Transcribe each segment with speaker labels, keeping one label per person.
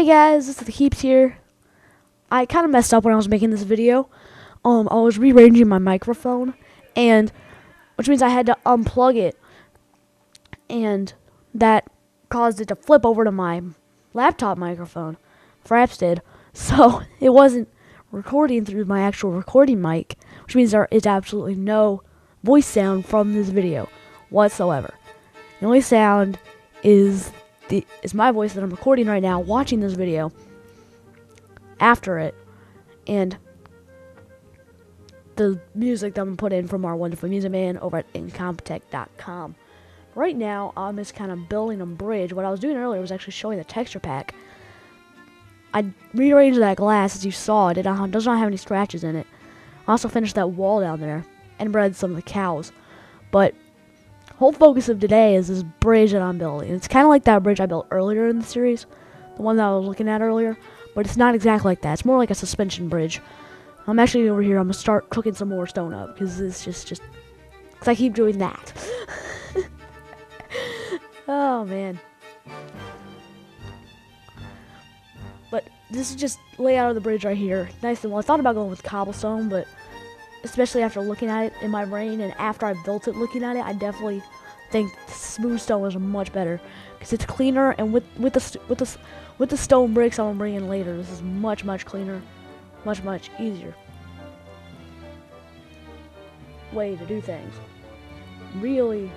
Speaker 1: Hey guys, this is the Keeps here. I kind of messed up when I was making this video. I was rearranging my microphone, and which means I had to unplug it, and that caused it to flip over to my laptop microphone. Fraps did, so it wasn't recording through my actual recording mic, which means there is absolutely no voice sound from this video whatsoever. The only sound is my voice that I'm recording right now, watching this video after it, and the music that I'm put in from our wonderful music man over at Incompetech.com. Right now, I'm just kind of building a bridge. What I was doing earlier was actually showing the texture pack. I rearranged that glass, as you saw. It does not have any scratches in it. I also finished that wall down there and bred some of the cows. But whole focus of today is this bridge that I'm building. It's kind of like that bridge I built earlier in the series, the one that I was looking at earlier, but it's not exactly like that. It's more like a suspension bridge. I'm actually over here. I'm gonna start cooking some more stone up because it's just because I keep doing that. Oh man. But this is just layout of the bridge right here. Nice and well. I thought about going with cobblestone, but especially after looking at it in my brain and after I built it looking at it, I definitely think smooth stone is much better because it's cleaner, and with the stone bricks I'm gonna bring in later, this is much cleaner, much easier way to do things. Really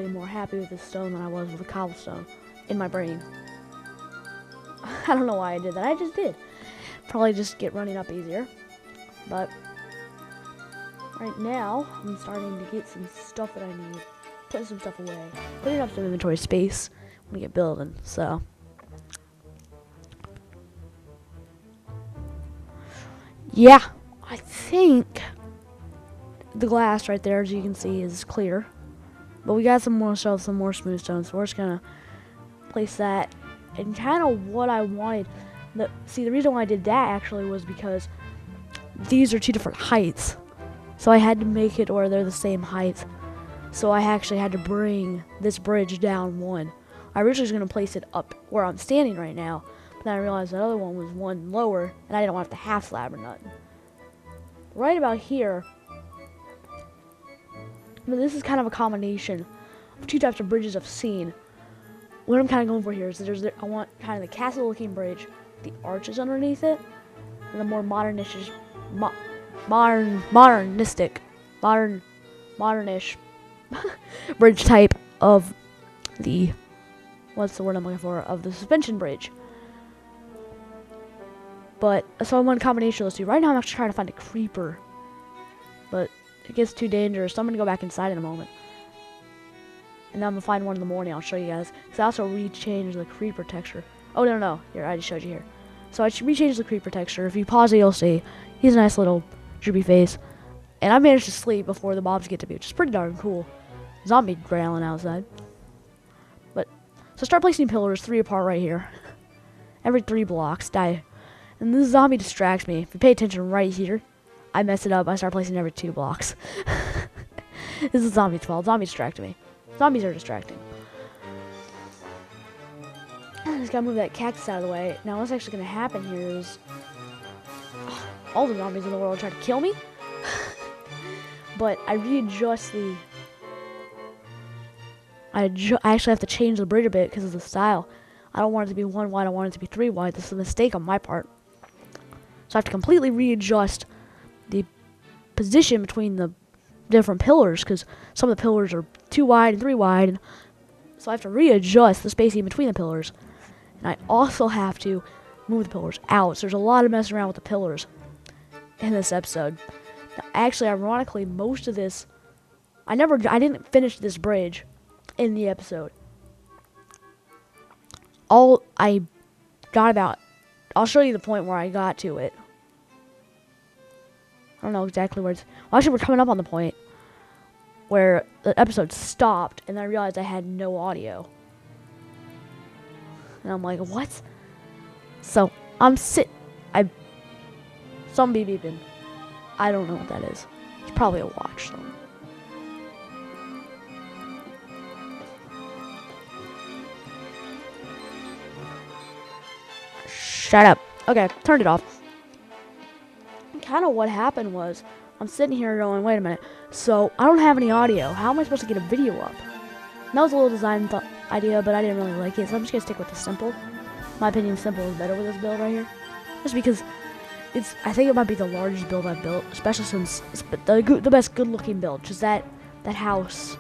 Speaker 1: more happy with this stone than I was with the cobblestone in my brain. I don't know why I did that. I just did. Probably just get running up easier. But right now, I'm starting to get some stuff that I need. Putting some stuff away. Putting up some inventory space when we get building. So yeah, I think the glass right there, as you can see, is clear. But we got some more smooth stones, so we're just gonna place that. And kind of what I wanted. The reason why I did that actually was because these are two different heights, so I had to make it where they're the same height. So I actually had to bring this bridge down one. I originally was gonna place it up where I'm standing right now, but then I realized that other one was one lower, and I didn't want to have to half slab or nothing. Right about here. But this is kind of a combination of two types of bridges I've seen. What I'm kind of going for here is that I want kind of the castle-looking bridge, the arches underneath it, and the more modernish bridge type of the, what's the word I'm looking for, of the suspension bridge. But so I want a combination of those two. Right now I'm actually trying to find a creeper, but it gets too dangerous, so I'm gonna go back inside in a moment. And then I'm gonna find one in the morning. I'll show you guys. Because I also rechanged the creeper texture. Oh no, here, I just showed you here. So I rechanged the creeper texture. If you pause it, you'll see he's a nice little droopy face. And I managed to sleep before the mobs get to me, which is pretty darn cool. Zombie growling outside. But so start placing pillars 3 apart right here. Every 3 blocks, die. And this zombie distracts me. If you pay attention right here, I mess it up. I start placing every 2 blocks. This is zombie's fault. Zombie distracted me. Zombies are distracting. I just gotta move that cactus out of the way. Now what's actually gonna happen here is all the zombies in the world try to kill me. But I readjust the... I actually have to change the bridge a bit because of the style. I don't want it to be 1 wide, I want it to be 3 wide. This is a mistake on my part. So I have to completely readjust the position between the different pillars, because some of the pillars are 2 wide and 3 wide, and so I have to readjust the spacing between the pillars. And I also have to move the pillars out. So there's a lot of messing around with the pillars in this episode. Now, actually, ironically, most of this I didn't finish this bridge in the episode. All I got about, I'll show you the point where I got to it. I don't know exactly where it's... Well, actually, we're coming up on the point where the episode stopped, and I realized I had no audio. And I'm like, what? So, some beeping. I don't know what that is. It's probably a watch, though. Shut up. Okay, turned it off. Kind of what happened was, I'm sitting here going, wait a minute. So, I don't have any audio. How am I supposed to get a video up? And that was a little design idea, but I didn't really like it, so I'm just going to stick with the simple. In my opinion, simple is better with this build right here. Just because I think it might be the largest build I've built, especially since it's the best good-looking build. Just that house,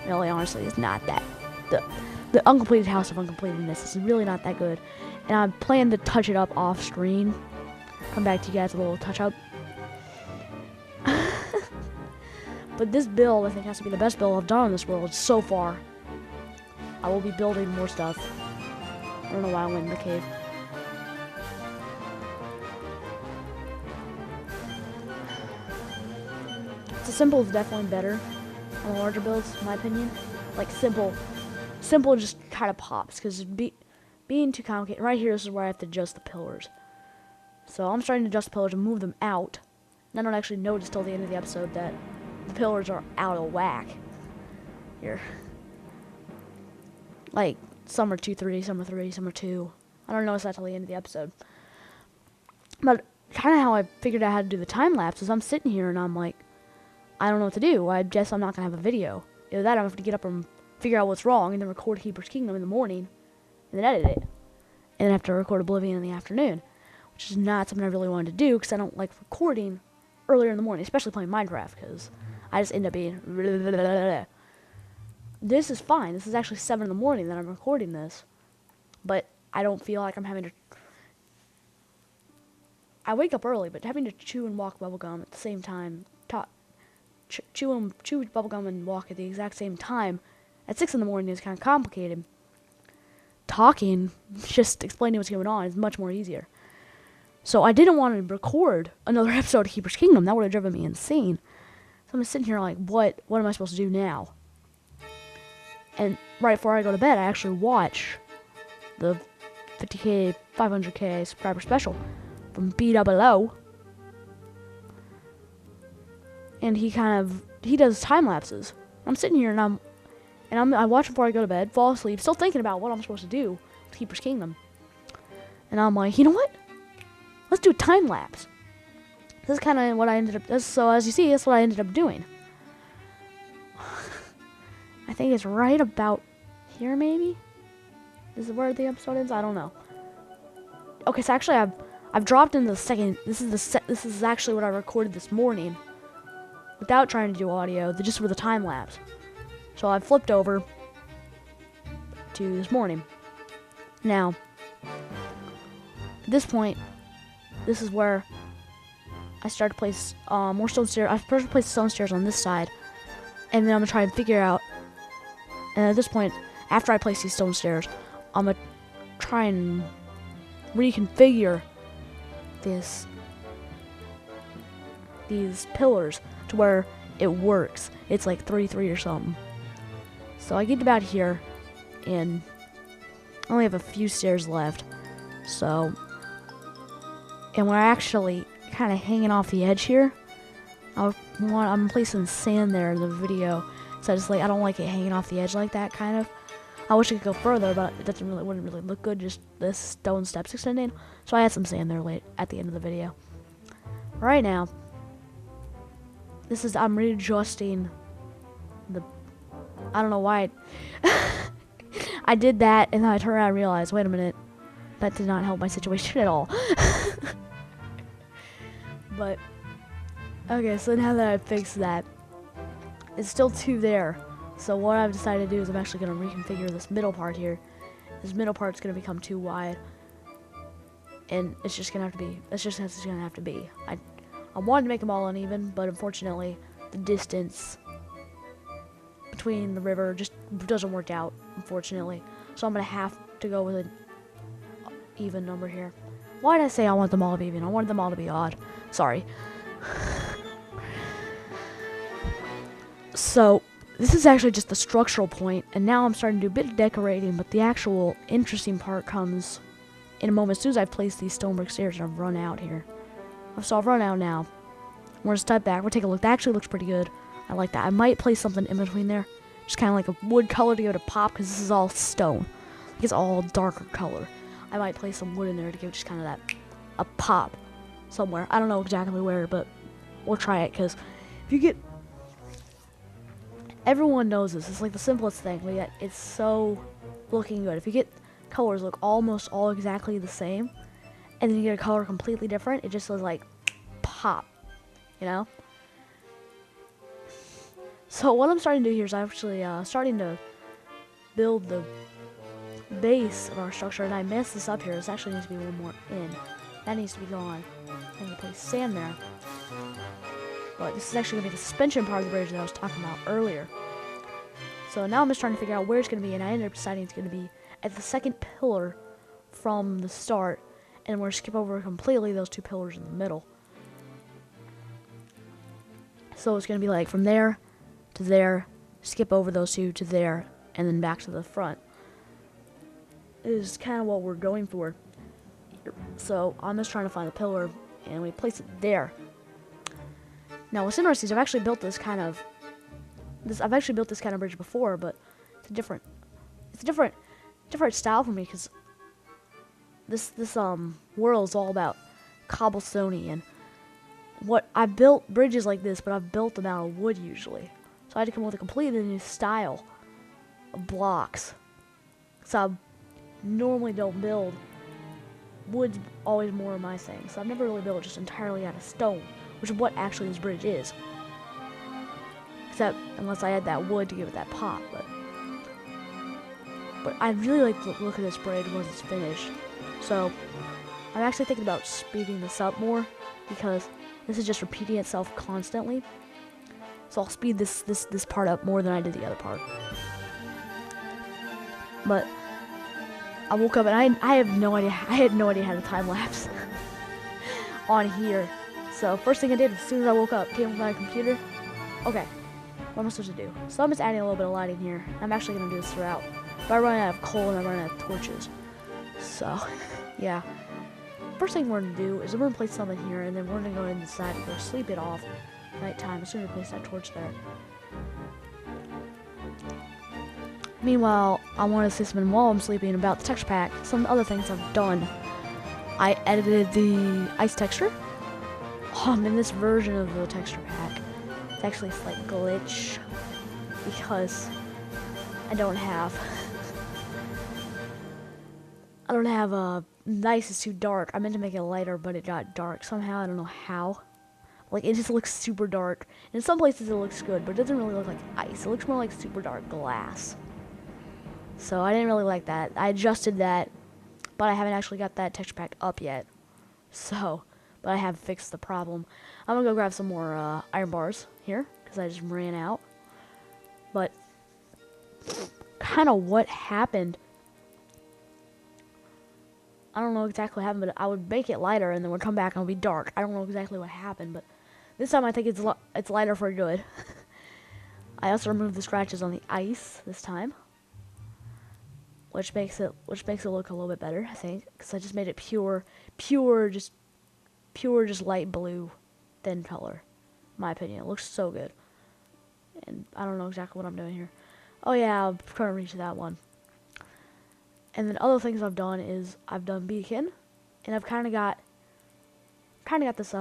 Speaker 1: really, honestly, is not that. The uncompleted house of uncompletedness is really not that good. And I'm planning to touch it up off screen. Come back to you guys with a little touch up. But this build, I think, has to be the best build I've done in this world so far. I will be building more stuff. I don't know why I went in the cave. So simple is definitely better on the larger builds, in my opinion. Like simple just kind of pops because being too complicated. Right here, this is where I have to adjust the pillars. So I'm starting to adjust the pillars and move them out. And I don't actually notice till the end of the episode that the pillars are out of whack. Here. Like, some are 2, 3, some are 3, some are 2. I don't notice that till the end of the episode. But kind of how I figured out how to do the time lapse is I'm sitting here and I'm like, I don't know what to do. I guess I'm not going to have a video. Either that, I'm going to have to get up and figure out what's wrong and then record Keeper's Kingdom in the morning and then edit it. And then have to record Oblivion in the afternoon. Which is not something I really wanted to do because I don't like recording earlier in the morning, especially playing Minecraft, because I just end up being... This is fine. This is actually 7 in the morning that I'm recording this. But I don't feel like I'm having to... I wake up early, but having to chew and walk bubblegum at the same time... Chew bubblegum and walk at the exact same time at 6 in the morning is kind of complicated. Talking, just explaining what's going on is much more easier. So I didn't want to record another episode of Keeper's Kingdom. That would have driven me insane. So I'm sitting here like, what am I supposed to do now? And right before I go to bed, I actually watch the 50k, 500k subscriber special from BWO. And he does time lapses. I'm sitting here and I watch before I go to bed, fall asleep, still thinking about what I'm supposed to do with Keeper's Kingdom. And I'm like, you know what? Let's do a time lapse. This is kind of what I ended up. So as you see, that's what I ended up doing. I think it's right about here, maybe. This is where the episode ends. I don't know. Okay, so actually, I've dropped in the second. This is actually what I recorded this morning, without trying to do audio. Just with a time lapse. So I flipped over to this morning. Now, at this point. This is where I start to place more stone stairs. I first place stone stairs on this side, and then I'm gonna try and figure out. And at this point, after I place these stone stairs, I'm gonna try and reconfigure these pillars to where it works. It's like 3-3 or something. So I get about here, and I only have a few stairs left. So. And we're actually kind of hanging off the edge here. I'm placing sand there in the video, so I don't like it hanging off the edge like that, kind of. I wish it could go further, but it wouldn't really look good, just this stone steps extending. So I had some sand there late at the end of the video. Right now, I'm readjusting I don't know why I did that, and then I turned around and realized, wait a minute, that did not help my situation at all. But, okay, so now that I've fixed that, it's still 2 there. So what I've decided to do is I'm actually going to reconfigure this middle part here. This middle part's going to become too wide. And it's just going to have to be, it's just going to have to be. I wanted to make them all uneven, but unfortunately, the distance between the river just doesn't work out, unfortunately. So I'm going to have to go with an even number here. Why did I say I want them all to be even? I wanted them all to be odd. Sorry. So, this is actually just the structural point, and now I'm starting to do a bit of decorating, but the actual interesting part comes in a moment as soon as I've placed these stone brick stairs and I've run out here. So I've run out now. We're going to step back. We'll take a look. That actually looks pretty good. I like that. I might place something in between there. Just kind of like a wood color to go to pop, because this is all stone. It's all darker color. I might place some wood in there to give just kind of that a pop somewhere. I don't know exactly where, but we'll try it, because if you get, everyone knows this, it's like the simplest thing, but yet it's so looking good. If you get colors look almost all exactly the same, and then you get a color completely different, it just does like pop, you know? So what I'm starting to do here is actually starting to build the base of our structure, and I messed this up here. This actually needs to be a little more in. That needs to be gone. I'm going to place sand there. But this is actually going to be the suspension part of the bridge that I was talking about earlier. So now I'm just trying to figure out where it's going to be, and I ended up deciding it's going to be at the second pillar from the start, and we're going to skip over completely those two pillars in the middle. So it's going to be like from there to there, skip over those two to there, and then back to the front. Is kind of what we're going for. So I'm just trying to find the pillar, and we place it there. Now what's interesting is I've actually built this kind of bridge before, but it's a different style for me, because this world is all about cobblestone, and what I've built bridges like this, but I've built them out of wood usually. So I had to come up with a completely new style of blocks. So I normally don't build. Wood's always more of my thing. So I've never really built just entirely out of stone, which is what actually this bridge is. Except unless I add that wood to give it that pop. But I really like the look of this bridge once it's finished. So I'm actually thinking about speeding this up more, because this is just repeating itself constantly. So I'll speed this part up more than I did the other part. But I woke up and I have no idea. I had no idea how to time lapse on here. So first thing I did as soon as I woke up, came with my computer. Okay, what am I supposed to do? So I'm just adding a little bit of lighting here. I'm actually gonna do this throughout. But I run out of coal and I run out of torches. So yeah. First thing we're gonna do is we're gonna place something here, and then we're gonna go inside and go sleep it off. Nighttime, as soon as we place that torch there. Meanwhile, I want to say something while I'm sleeping about the texture pack. Some other things I've done. I edited the ice texture. In this version of the texture pack, it's actually a slight glitch, because I don't have nice is too dark. I meant to make it lighter, but it got dark somehow. I don't know how. Like, it just looks super dark. In some places it looks good, but it doesn't really look like ice. It looks more like super dark glass. So I didn't really like that. I adjusted that, but I haven't actually got that texture pack up yet. So, but I have fixed the problem. I'm gonna go grab some more iron bars here, because I just ran out. But kind of what happened, I don't know exactly what happened, but I would make it lighter, and then we'd come back and it would be dark. I don't know exactly what happened, but this time I think it's lighter for good. I also removed the scratches on the ice this time, which makes it look a little bit better, I think, because I just made it pure just light blue, thin color. In my opinion, it looks so good. And I don't know exactly what I'm doing here. Oh yeah, I'm trying to reach that one. And then other things I've done is I've done beacon, and I've kind of got this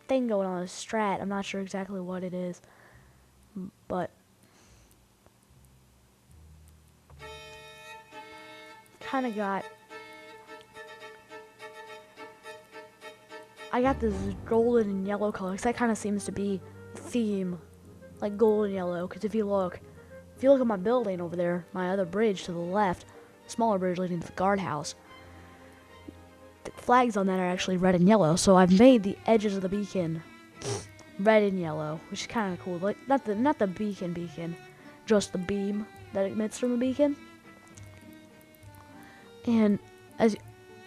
Speaker 1: thing going on, a strat. I'm not sure exactly what it is, but I got this golden and yellow color, because that kind of seems to be the theme, like gold and yellow. Because if you look at my building over there, my other bridge to the left, smaller bridge leading to the guardhouse, the flags on that are actually red and yellow. So I've made the edges of the beacon red and yellow, which is kind of cool. Like not the beacon, just the beam that emits from the beacon. And as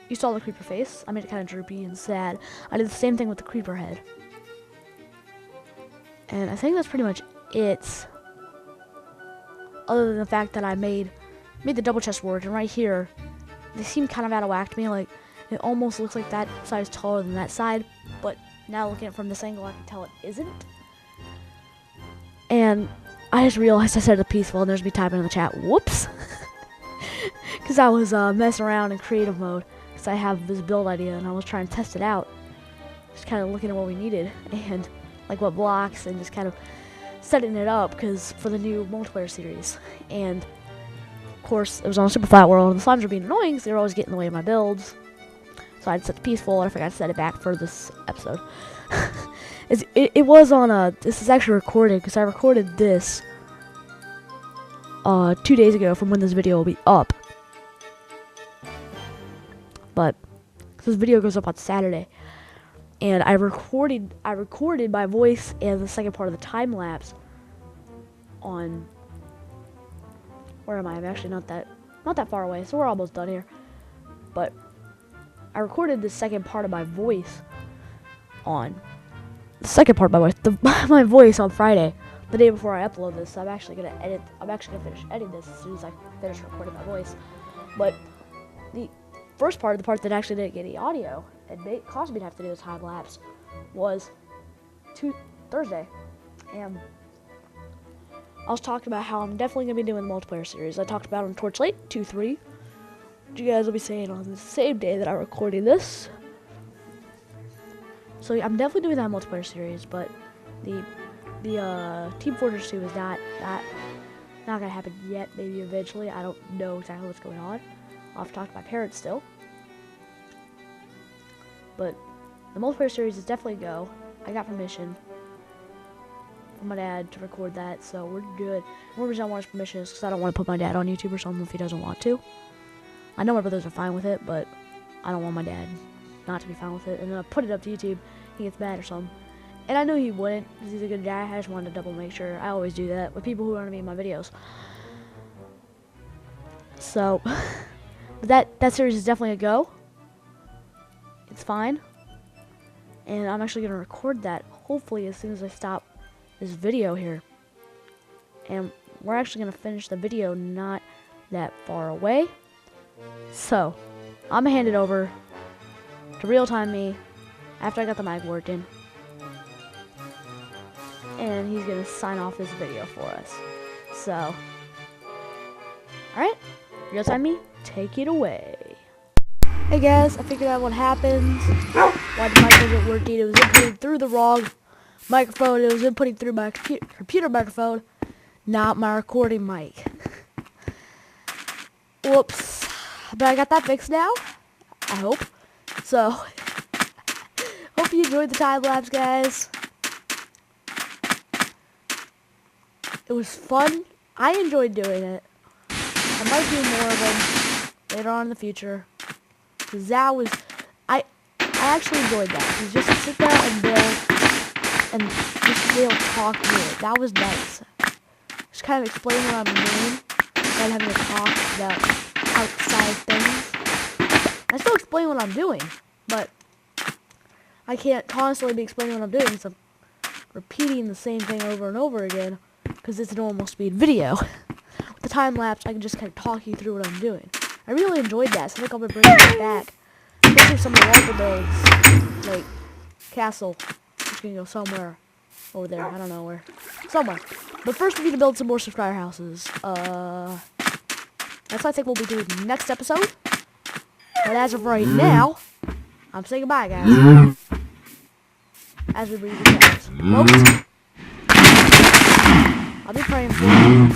Speaker 1: you saw the creeper face, I made it kind of droopy and sad. I did the same thing with the creeper head. And I think that's pretty much it. Other than the fact that I made the double chest board, and right here, they seem kind of out of whack to me. Like, it almost looks like that side is taller than that side, but now looking at it from this angle, I can tell it isn't. And I just realized I said it peaceful, and there's me typing in the chat. Whoops! Because I was messing around in creative mode. because I have this build idea and I was trying to test it out. Just kind of looking at what we needed and like what blocks and just kind of setting it up because for the new multiplayer series. And of course, it was on a super flat world and the slimes were being annoying because they were always getting in the way of my builds. So I'd set the peaceful and I forgot to set it back for this episode. It was on a, this is actually recorded because I recorded this 2 days ago from when this video will be up. But this video goes up on Saturday. And I recorded my voice and the second part of the time lapse on, where am I? I'm actually not that far away, so we're almost done here. But I recorded the second part of my voice on my voice on Friday, the day before I upload this. So I'm actually gonna finish editing this as soon as I finish recording my voice. But the first part, the part that actually didn't get any audio and caused me to have to do a time lapse, was Thursday, and I was talking about how I'm definitely gonna be doing the multiplayer series. I talked about on Torchlight 2-3, which you guys will be seeing on the same day that I'm recording this. So I'm definitely doing that multiplayer series, but the Team Fortress 2 is not gonna happen yet. Maybe eventually. I don't know exactly what's going on. I'll have to talk to my parents still. But the multiplayer series is definitely a go. I got permission from my dad to record that, so we're good. One reason I want his permission is because I don't want to put my dad on YouTube or something if he doesn't want to. I know my brothers are fine with it, but I don't want my dad not to be fine with it. And then I put it up to YouTube, he gets mad or something. And I know he wouldn't, because he's a good guy. I just wanted to double make sure. I always do that with people who want to be in my videos. So, but that series is definitely a go. It's fine. And I'm actually going to record that, hopefully, as soon as I stop this video here. And we're actually going to finish the video not that far away. So, I'm going to hand it over to Real Time Me after I got the mic working. And he's going to sign off this video for us. So, alright, Real Time Me, take it away. Hey guys, I figured out what happens. Why the mic wasn't working. It was inputting through the wrong microphone. It was inputting through my computer microphone, not my recording mic. Whoops. But I got that fixed now. I hope. So, hope you enjoyed the time lapse, guys. It was fun. I enjoyed doing it. I might do more of them later on in the future. Because that was, I actually enjoyed that. It was just to sit there and build and just be able to talk through it. That was nice. Just kind of explain what I'm doing without having to talk about outside things. I still explain what I'm doing, but I can't constantly be explaining what I'm doing, so I'm repeating the same thing over and over again because it's a normal speed video. With the time lapse, I can just kind of talk you through what I'm doing. I really enjoyed that, so I think I'll be bringing it back. Especially some of the water builds, like Castle, which can go somewhere over there. I don't know where. Somewhere. But first we need to build some more subscriber houses. That's what I think we'll be doing next episode. But as of right now, I'm saying goodbye, guys. As we breathe the cats. Folks, I'll be praying for you.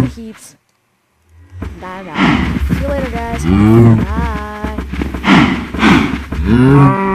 Speaker 1: The keeps. Bye. See you later, guys. Bye.